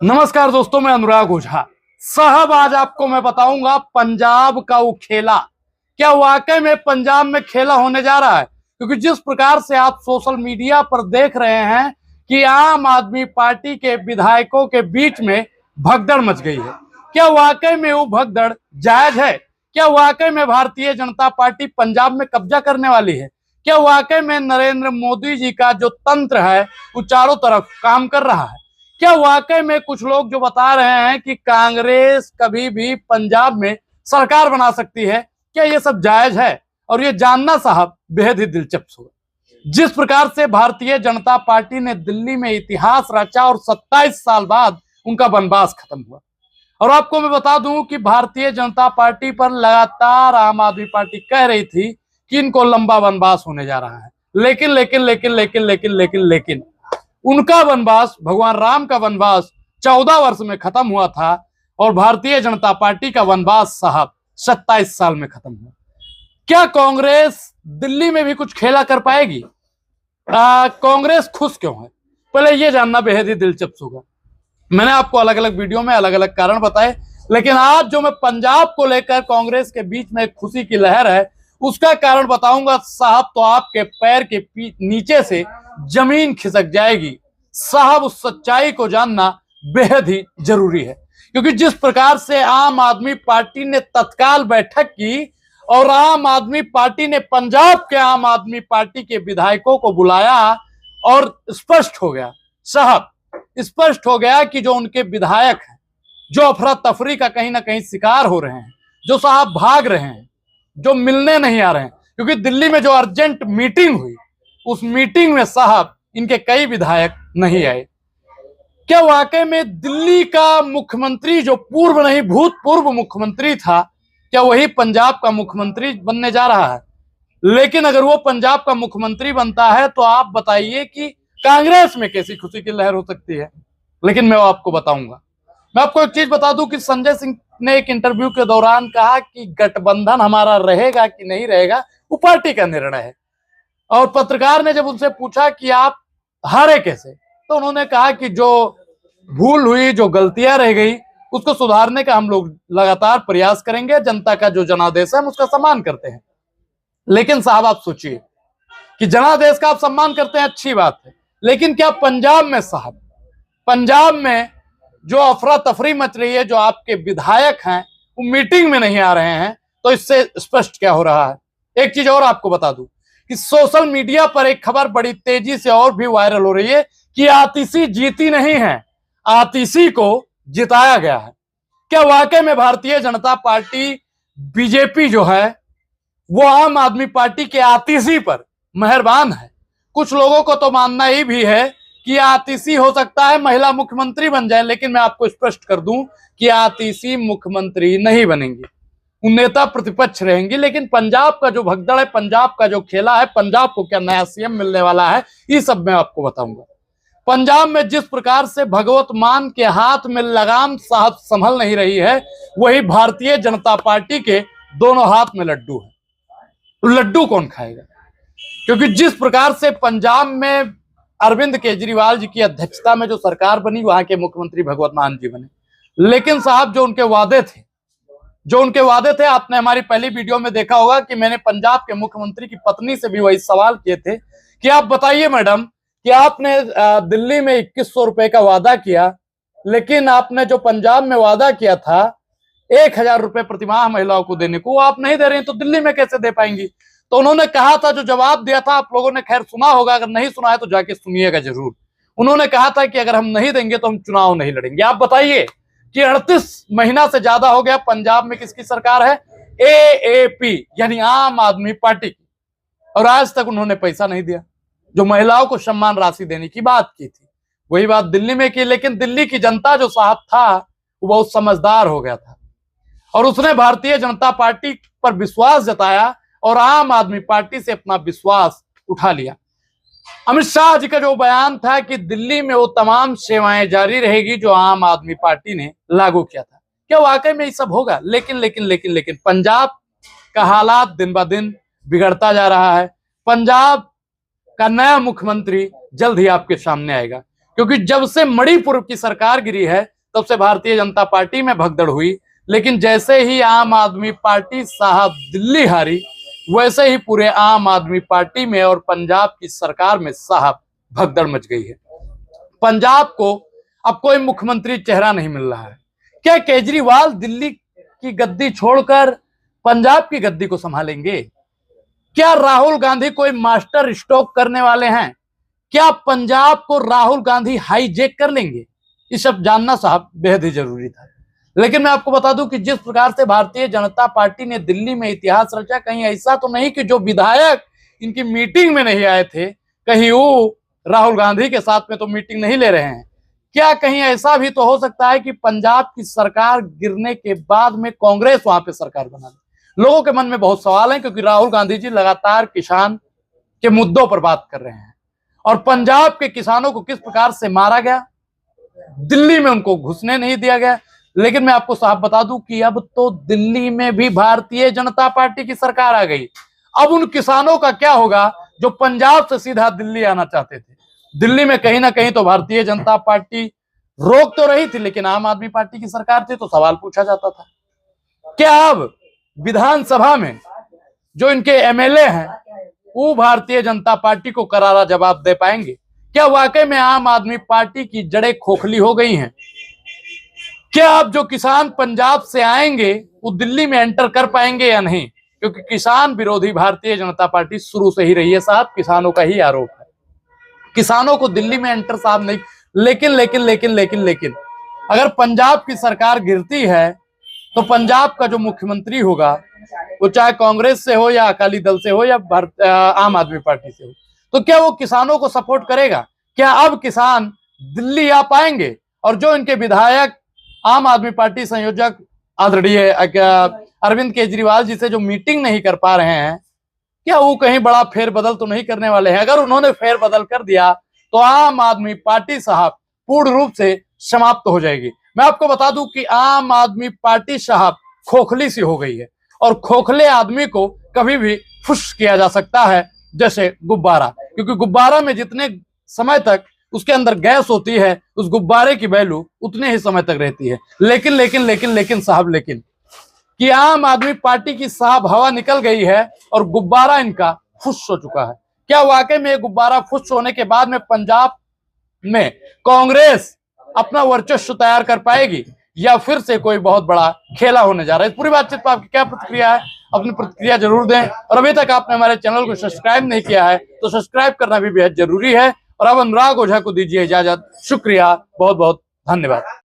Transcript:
नमस्कार दोस्तों, मैं अनुराग ओझा साहब। आज आपको मैं बताऊंगा पंजाब का वो खेला क्या वाकई में पंजाब में खेला होने जा रहा है। क्योंकि जिस प्रकार से आप सोशल मीडिया पर देख रहे हैं कि आम आदमी पार्टी के विधायकों के बीच में भगदड़ मच गई है, क्या वाकई में वो भगदड़ जायज है? क्या वाकई में भारतीय जनता पार्टी पंजाब में कब्जा करने वाली है? क्या वाकई में नरेंद्र मोदी जी का जो तंत्र है वो चारों तरफ काम कर रहा है? क्या वाकई में कुछ लोग जो बता रहे हैं कि कांग्रेस कभी भी पंजाब में सरकार बना सकती है, क्या ये सब जायज है? और ये जानना साहब बेहद ही दिलचस्प होगा। जिस प्रकार से भारतीय जनता पार्टी ने दिल्ली में इतिहास रचा और 27 साल बाद उनका वनवास खत्म हुआ। और आपको मैं बता दूं कि भारतीय जनता पार्टी पर लगातार आम आदमी पार्टी कह रही थी कि इनको लंबा वनवास होने जा रहा है, लेकिन लेकिन लेकिन लेकिन लेकिन लेकिन लेकिन उनका वनवास, भगवान राम का वनवास 14 वर्ष में खत्म हुआ था और भारतीय जनता पार्टी का वनवास साहब 27 साल में खत्म हुआ। क्या कांग्रेस दिल्ली में भी कुछ खेला कर पाएगी? कांग्रेस खुश क्यों है, पहले ये जानना बेहद ही दिलचस्प होगा। मैंने आपको अलग अलग वीडियो में अलग अलग कारण बताए, लेकिन आज जो मैं पंजाब को लेकर कांग्रेस के बीच में खुशी की लहर है उसका कारण बताऊंगा साहब, तो आपके पैर के नीचे से जमीन खिसक जाएगी साहब। उस सच्चाई को जानना बेहद ही जरूरी है, क्योंकि जिस प्रकार से आम आदमी पार्टी ने तत्काल बैठक की और आम आदमी पार्टी ने पंजाब के आम आदमी पार्टी के विधायकों को बुलाया और स्पष्ट हो गया साहब, स्पष्ट हो गया कि जो उनके विधायक हैं जो अफरा तफरी का कहीं ना कहीं शिकार हो रहे हैं, जो साहब भाग रहे हैं, जो मिलने नहीं आ रहे हैं। क्योंकि दिल्ली में जो अर्जेंट मीटिंग हुई उस मीटिंग में साहब इनके कई विधायक नहीं आए। क्या वाकई में दिल्ली का मुख्यमंत्री जो पूर्व नहीं भूतपूर्व मुख्यमंत्री था, क्या वही पंजाब का मुख्यमंत्री बनने जा रहा है? लेकिन अगर वो पंजाब का मुख्यमंत्री बनता है तो आप बताइए कि कांग्रेस में कैसी खुशी की लहर हो सकती है। लेकिन मैं आपको बताऊंगा, मैं आपको एक चीज बता दूं कि संजय सिंह ने एक इंटरव्यू के दौरान कहा कि गठबंधन हमारा रहेगा कि नहीं रहेगा वो पार्टी का निर्णय है। और पत्रकार ने जब उनसे पूछा कि आप हारे कैसे, तो उन्होंने कहा कि जो भूल हुई, जो गलतियां रह गई, उसको सुधारने का हम लोग लगातार प्रयास करेंगे। जनता का जो जनादेश है हम उसका सम्मान करते हैं। लेकिन साहब आप सोचिए कि जनादेश का आप सम्मान करते हैं, अच्छी बात है, लेकिन क्या पंजाब में साहब, पंजाब में जो अफरा तफरी मच रही है, जो आपके विधायक हैं वो मीटिंग में नहीं आ रहे हैं, तो इससे स्पष्ट क्या हो रहा है? एक चीज और आपको बता दूं कि सोशल मीडिया पर एक खबर बड़ी तेजी से और भी वायरल हो रही है कि आतिशी जीती नहीं है, आतिशी को जिताया गया है। क्या वाकई में भारतीय जनता पार्टी बीजेपी जो है वो आम आदमी पार्टी के आतिशी पर मेहरबान है? कुछ लोगों को तो मानना ही भी है कि आतिशी हो सकता है महिला मुख्यमंत्री बन जाए, लेकिन मैं आपको स्पष्ट कर दूं कि आतिशी मुख्यमंत्री नहीं बनेंगी, वो नेता प्रतिपक्ष रहेंगी। लेकिन पंजाब का जो भगदड़ है, पंजाब का जो खेला है, पंजाब को क्या नया सीएम मिलने वाला है, ये सब मैं आपको बताऊंगा। पंजाब में जिस प्रकार से भगवत मान के हाथ में लगाम साहब संभल नहीं रही है, वही भारतीय जनता पार्टी के दोनों हाथ में लड्डू है। तो लड्डू कौन खाएगा? क्योंकि जिस प्रकार से पंजाब में अरविंद केजरीवाल जी की अध्यक्षता में जो सरकार बनी, वहां के मुख्यमंत्री भगवत मान जी बने, लेकिन साहब जो उनके वादे थे, आपने हमारी पहली वीडियो में देखा होगा कि मैंने पंजाब के मुख्यमंत्री की पत्नी से भी वही सवाल किए थे कि आप बताइए मैडम कि आपने दिल्ली में 2100 रुपए का वादा किया, लेकिन आपने जो पंजाब में वादा किया था 1000 रुपए प्रतिमाह महिलाओं को देने को, वो आप नहीं दे रही, तो दिल्ली में कैसे दे पाएंगी? तो उन्होंने कहा था, जो जवाब दिया था, आप लोगों ने खैर सुना होगा, अगर नहीं सुना है तो जाके सुनिएगा जरूर। उन्होंने कहा था कि अगर हम नहीं देंगे तो हम चुनाव नहीं लड़ेंगे। आप बताइए कि 38 महीना से ज्यादा हो गया पंजाब में किसकी सरकार है? एएपी यानी आम आदमी पार्टी की, और आज तक उन्होंने पैसा नहीं दिया। जो महिलाओं को सम्मान राशि देने की बात की थी वही बात दिल्ली में की, लेकिन दिल्ली की जनता जो साहब था वो बहुत समझदार हो गया था और उसने भारतीय जनता पार्टी पर विश्वास जताया और आम आदमी पार्टी से अपना विश्वास उठा लिया। अमित शाह जी का जो बयान था कि दिल्ली में वो तमाम सेवाएं जारी रहेगी जो आम आदमी पार्टी ने लागू किया था, क्या वाकई में ये सब होगा? लेकिन लेकिन लेकिन लेकिन पंजाब का हालात दिन ब दिन बिगड़ता जा रहा है। पंजाब का नया मुख्यमंत्री जल्द ही आपके सामने आएगा, क्योंकि जब से मणिपुर की सरकार गिरी है तब से भारतीय जनता पार्टी में भगदड़ हुई, लेकिन जैसे ही आम आदमी पार्टी साहब दिल्ली हारी, वैसे ही पूरे आम आदमी पार्टी में और पंजाब की सरकार में साहब भगदड़ मच गई है। पंजाब को अब कोई मुख्यमंत्री चेहरा नहीं मिल रहा है। क्या केजरीवाल दिल्ली की गद्दी छोड़कर पंजाब की गद्दी को संभालेंगे? क्या राहुल गांधी कोई मास्टर स्ट्रोक करने वाले हैं? क्या पंजाब को राहुल गांधी हाईजैक कर लेंगे? ये सब जानना साहब बेहद ही जरूरी था। लेकिन मैं आपको बता दूं कि जिस प्रकार से भारतीय जनता पार्टी ने दिल्ली में इतिहास रचा, कहीं ऐसा तो नहीं कि जो विधायक इनकी मीटिंग में नहीं आए थे, कहीं वो राहुल गांधी के साथ में तो मीटिंग नहीं ले रहे हैं। क्या कहीं ऐसा भी तो हो सकता है कि पंजाब की सरकार गिरने के बाद में कांग्रेस वहां पे सरकार बना ले? लोगों के मन में बहुत सवाल है, क्योंकि राहुल गांधी जी लगातार किसान के मुद्दों पर बात कर रहे हैं और पंजाब के किसानों को किस प्रकार से मारा गया, दिल्ली में उनको घुसने नहीं दिया गया। लेकिन मैं आपको साफ बता दूं कि अब तो दिल्ली में भी भारतीय जनता पार्टी की सरकार आ गई। अब उन किसानों का क्या होगा जो पंजाब से सीधा दिल्ली आना चाहते थे? दिल्ली में कहीं ना कहीं तो भारतीय जनता पार्टी रोक तो रही थी, लेकिन आम आदमी पार्टी की सरकार थी तो सवाल पूछा जाता था। क्या अब विधानसभा में जो इनके एमएलए हैं वो भारतीय जनता पार्टी को करारा जवाब दे पाएंगे? क्या वाकई में आम आदमी पार्टी की जड़ें खोखली हो गई हैं? क्या अब जो किसान पंजाब से आएंगे वो दिल्ली में एंटर कर पाएंगे या नहीं? क्योंकि किसान विरोधी भारतीय जनता पार्टी शुरू से ही रही है साहब, किसानों का ही आरोप है। किसानों को दिल्ली में एंटर साहब नहीं। लेकिन लेकिन लेकिन लेकिन लेकिन अगर पंजाब की सरकार गिरती है तो पंजाब का जो मुख्यमंत्री होगा वो चाहे कांग्रेस से हो या अकाली दल से हो या आम आदमी पार्टी से हो, तो क्या वो किसानों को सपोर्ट करेगा? क्या अब किसान दिल्ली आ पाएंगे? और जो इनके विधायक आम आदमी पार्टी संयोजक आदरणीय अरविंद केजरीवाल जी से जो मीटिंग नहीं कर पा रहे हैं, क्या वो कहीं बड़ा फेरबदल तो नहीं करने वाले हैं? अगर उन्होंने फेरबदल कर दिया तो आम आदमी पार्टी साहब पूर्ण रूप से समाप्त हो जाएगी। मैं आपको बता दूं कि आम आदमी पार्टी साहब खोखली सी हो गई है और खोखले आदमी को कभी भी फुश किया जा सकता है जैसे गुब्बारा, क्योंकि गुब्बारा में जितने समय तक उसके अंदर गैस होती है उस गुब्बारे की वैल्यू उतने ही समय तक रहती है। लेकिन लेकिन लेकिन लेकिन साहब लेकिन कि आम आदमी पार्टी की साहब हवा निकल गई है और गुब्बारा इनका फुस हो चुका है। क्या वाकई में गुब्बारा फुस होने के बाद में पंजाब में कांग्रेस अपना वर्चस्व तैयार कर पाएगी या फिर से कोई बहुत बड़ा खेला होने जा रहा है? इस पूरी बातचीत पर आपकी क्या प्रतिक्रिया है? अपनी प्रतिक्रिया जरूर दें। और अभी तक आपने हमारे चैनल को सब्सक्राइब नहीं किया है तो सब्सक्राइब करना भी बेहद जरूरी है। और अब अनुराग ओझा को दीजिए इजाजत। शुक्रिया, बहुत बहुत धन्यवाद।